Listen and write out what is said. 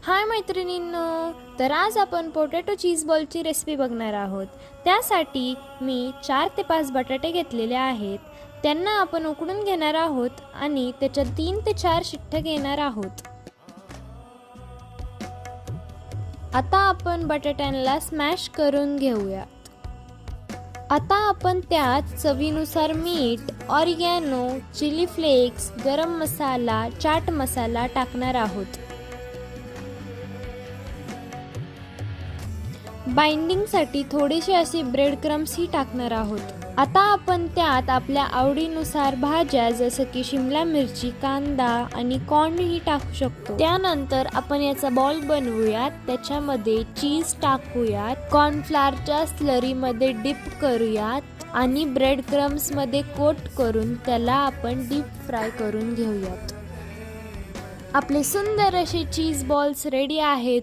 हाय मैत्रिणींनो, तर आज आपण पोटॅटो चीज बॉलची रेसिपी बघणार आहोत। त्यासाठी मी 4 ते 5 बटाटे घेतलेले आहेत। त्यांना आपण उकडून घेणार आहोत आणि त्याच्या 3 ते 4 शिट्ट्या घेणार आहोत। आता आपण बटाट्यांना स्मॅश करून घेऊया। आता आपण त्यात चवीनुसार मीठ, ऑरिगॅनो, चिली फ्लेक्स, गरम मसाला, चाट मसाला टाकणार आहोत। बाइंडिंगसाठी थोडेसे असे ब्रेड क्रम्स ही टाकणार आहोत। आता आपण त्यात आपल्या आवडीनुसार भाज्या जसं की शिमला मिरची, कांदा आणि कॉर्न ही टाकू शकतो। त्यानंतर आपण याचा बॉल बनवूयात, त्याच्यामध्ये चीज टाकूयात, कॉर्नफ्लोअरच्या स्लरीमध्ये डिप करूयात आणि ब्रेड क्रम्स मध्ये कोट करून त्याला आपण डीप फ्राय करून घेऊयात। आपले सुंदर असे चीज बॉल्स रेडी आहेत।